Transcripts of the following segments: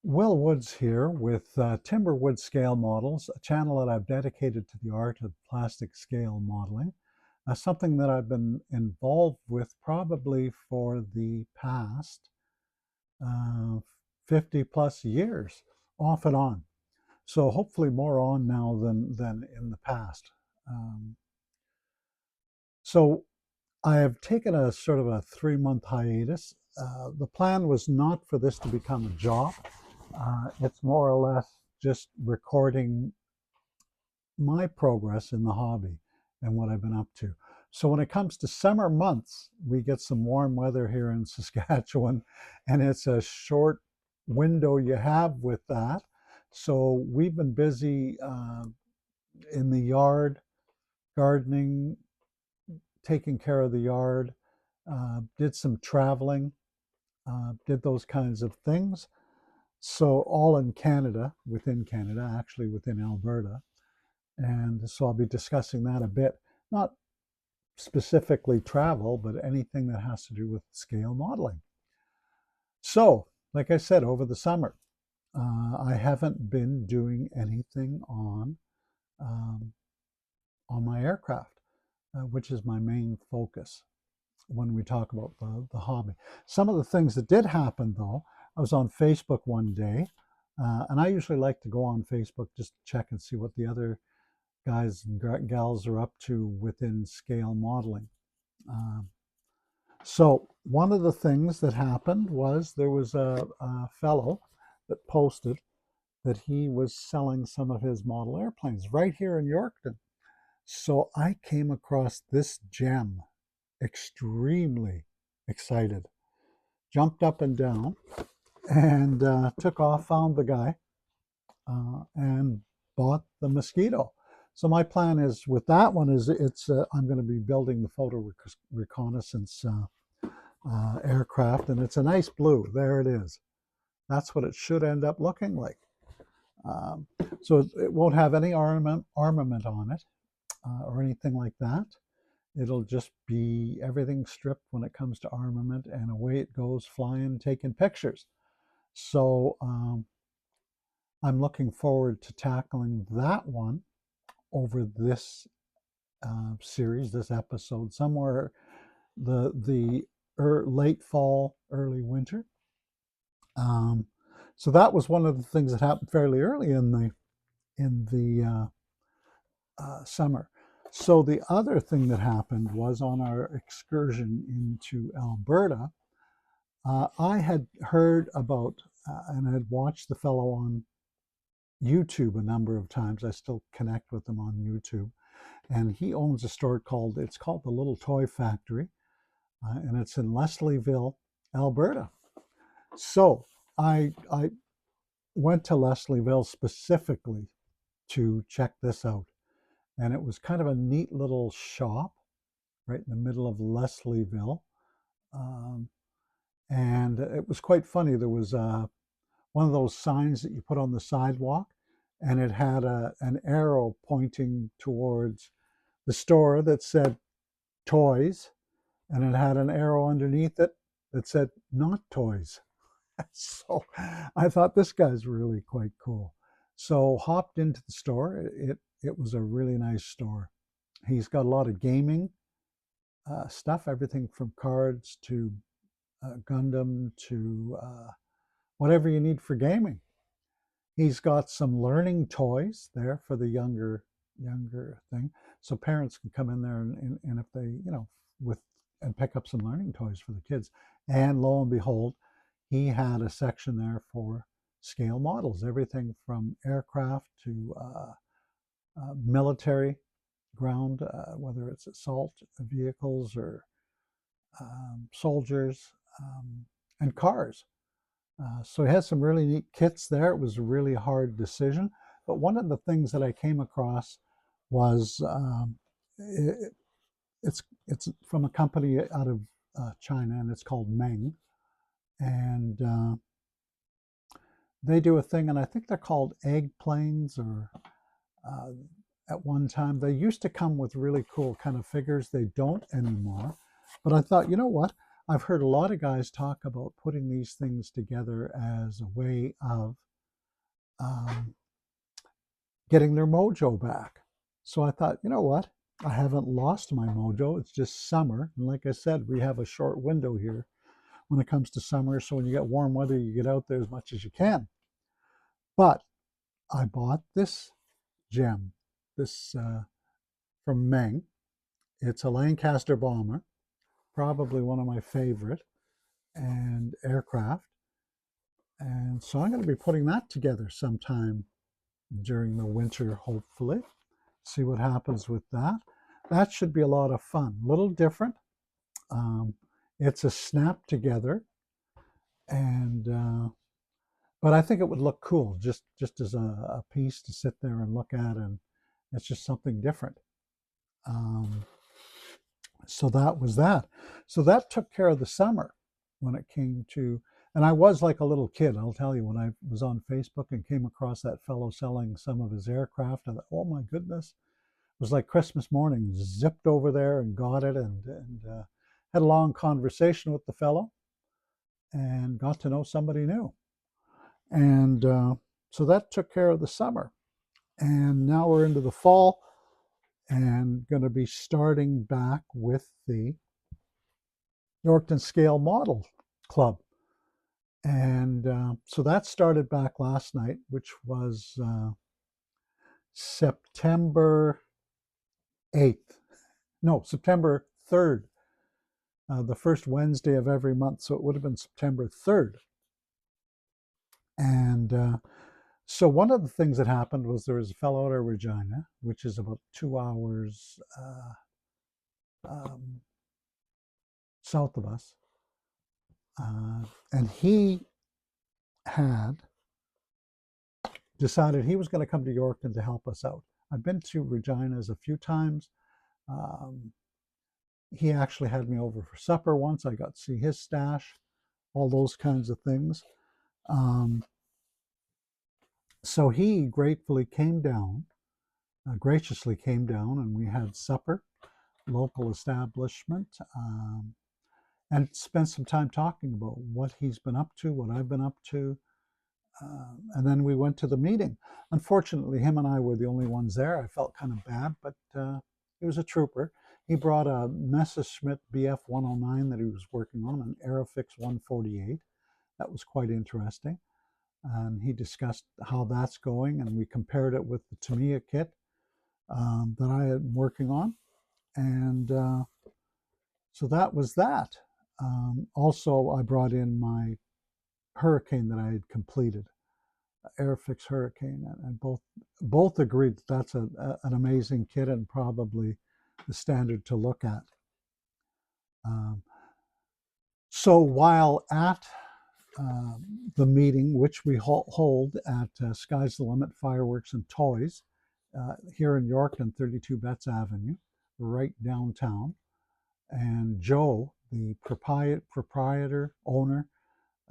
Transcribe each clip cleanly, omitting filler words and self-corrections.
Will Woods here with Timberwood Scale Models, a channel that I've dedicated to the art of plastic scale modeling, something that I've been involved with probably for the past uh, 50 plus years, off and on. So hopefully more on now than in the past. Um, so I have taken a sort of a 3 month hiatus. The plan was not for this to become a job. It's more or less just recording my progress in the hobby and what I've been up to. So when it comes to summer months, we get some warm weather here in Saskatchewan, and it's a short window you have with that. So we've been busy in the yard, gardening, taking care of the yard, did some traveling, did those kinds of things. So all in Canada, within Canada, actually within Alberta. And so I'll be discussing that a bit, not specifically travel, but anything that has to do with scale modeling. So, like I said, over the summer, I haven't been doing anything um, on my aircraft, which is my main focus when we talk about the hobby. Some of the things that did happen, though, I was on Facebook one day, and I usually like to go on Facebook just to check and see what the other guys and gals are up to within scale modeling. Um, so one of the things that happened was there was a fellow that posted that he was selling some of his model airplanes right here in Yorkton. So I came across this gem, extremely excited, jumped up and down, and took off, found the guy, and bought the Mosquito. So my plan is with that one is I'm going to be building the photo reconnaissance aircraft, and it's a nice blue. There it is. That's what it should end up looking like. Um, so it won't have any armament on it or anything like that. It'll just be everything stripped when it comes to armament, and away it goes flying, taking pictures. So I'm looking forward to tackling that one over this series, this episode, somewhere the late fall, early winter. Um, so that was one of the things that happened fairly early in the summer. So the other thing that happened was on our excursion into Alberta, I had heard about and I had watched the fellow on YouTube a number of times. I still connect with him on YouTube, and he owns a store called the Little Toy Factory, and it's in Leslieville, Alberta. So I went to Leslieville specifically to check this out, and it was kind of a neat little shop right in the middle of Leslieville, um, and it was quite funny. There was one of those signs that you put on the sidewalk, and it had an arrow pointing towards the store that said toys, and it had an arrow underneath it that said not toys. So I thought this guy's really quite cool. So hopped into the store. It was a really nice store. He's got a lot of gaming stuff, everything from cards to Gundam to whatever you need for gaming. He's got some learning toys there for the younger thing, so parents can come in there and if they with and pick up some learning toys for the kids. And lo and behold, he had a section there for scale models, everything from aircraft to military ground, whether it's assault vehicles or soldiers and cars. So he has some really neat kits there. It was a really hard decision. But one of the things that I came across was it, it's from a company out of China, and it's called Meng. And they do a thing, and I think they're called egg planes, or uh, at one time they used to come with really cool kind of figures. They don't anymore. But I thought, you know what? I've heard a lot of guys talk about putting these things together as a way of um, getting their mojo back. So I thought, you know what? I haven't lost my mojo. It's just summer. And like I said, we have a short window here when it comes to summer. So when you get warm weather, you get out there as much as you can. But I bought this gem, this from Meng. It's a Lancaster bomber, probably one of my favorite and aircraft. And so I'm going to be putting that together sometime during the winter, hopefully. See what happens with that. That should be a lot of fun. A little different. Um, it's a snap together, and but I think it would look cool just as a piece to sit there and look at, and it's just something different. Um, so that was that. So that took care of the summer when it came to, and I was like a little kid, I'll tell you, when I was on Facebook and came across that fellow selling some of his aircraft, I thought, oh my goodness. It was like Christmas morning, zipped over there and got it, and had a long conversation with the fellow and got to know somebody new. And so that took care of the summer. And now we're into the fall and going to be starting back with the Yorkton Scale Model Club. And so that started back last night, which was September 8th. No, September 3rd, the first Wednesday of every month. So it would have been September 3rd. And so one of the things that happened was there was a fellow out of Regina, which is about 2 hours um, south of us. And he had decided he was going to come to Yorkton to help us out. I've been to Regina's a few times. Um, he actually had me over for supper once. I got to see his stash, all those kinds of things. So he gratefully came down, graciously came down, and we had supper, local establishment, and spent some time talking about what he's been up to, what I've been up to. And then we went to the meeting. Unfortunately, him and I were the only ones there. I felt kind of bad, but he was a trooper. He brought a Messerschmitt Bf 109 that he was working on, an Aerofix 148. That was quite interesting. And he discussed how that's going, and we compared it with the Tamiya kit that I had been working on. And so that was that. Also, I brought in my Hurricane that I had completed, Airfix Hurricane, and both agreed that that's an amazing kit and probably the standard to look at. Um, so while at the meeting, which we hold at Sky's the Limit Fireworks and Toys here in Yorkton, 32 Betts Avenue, right downtown. And Joe, the proprietor, owner,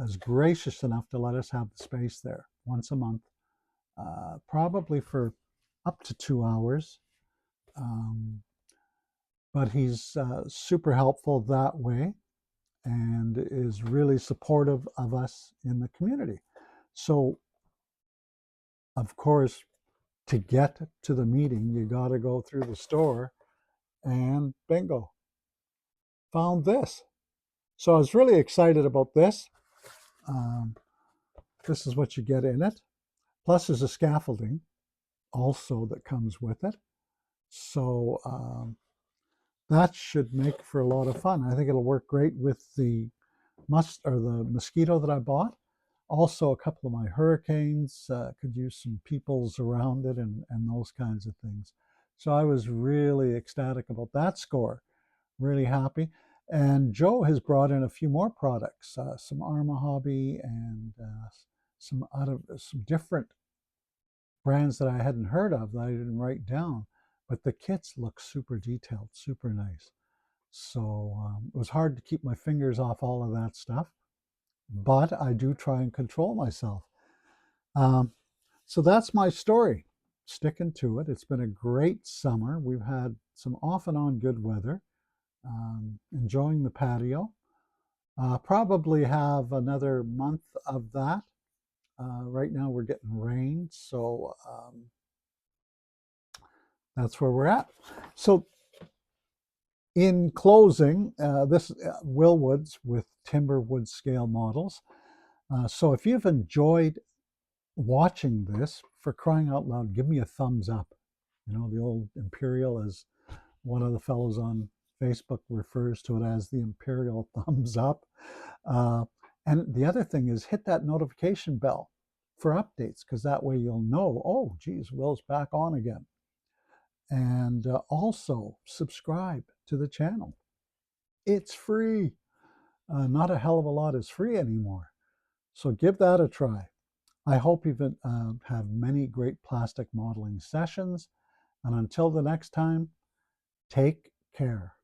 is gracious enough to let us have the space there once a month, probably for up to 2 hours. But he's super helpful that way and is really supportive of us in the community. So, of course, to get to the meeting, you got to go through the store, and bingo, found this. So I was really excited about this. This is what you get in it. Plus, there's a scaffolding also that comes with it. So that should make for a lot of fun. I think it'll work great with the the mosquito that I bought. Also, a couple of my Hurricanes could use some peoples around it and those kinds of things. So I was really ecstatic about that score. Really happy. And Joe has brought in a few more products, some Arma Hobby and some different brands that I hadn't heard of that I didn't write down. But the kits look super detailed, super nice. So it was hard to keep my fingers off all of that stuff, but I do try and control myself. Um, so that's my story. Sticking to it. It's been a great summer. We've had some off and on good weather. Enjoying the patio. Probably have another month of that. Right now we're getting rain, so that's where we're at. So in closing, this Will Woods with timber wood scale models. So if you've enjoyed watching this, for crying out loud, give me a thumbs up. You know, the old Imperial, as one of the fellows on Facebook refers to it as, the Imperial thumbs up. Uh, and the other thing is hit that notification bell for updates, because that way you'll know, oh, geez, Will's back on again. And also subscribe to the channel. It's free. Not a hell of a lot is free anymore. So give that a try. I hope you have many great plastic modeling sessions. And until the next time, take care.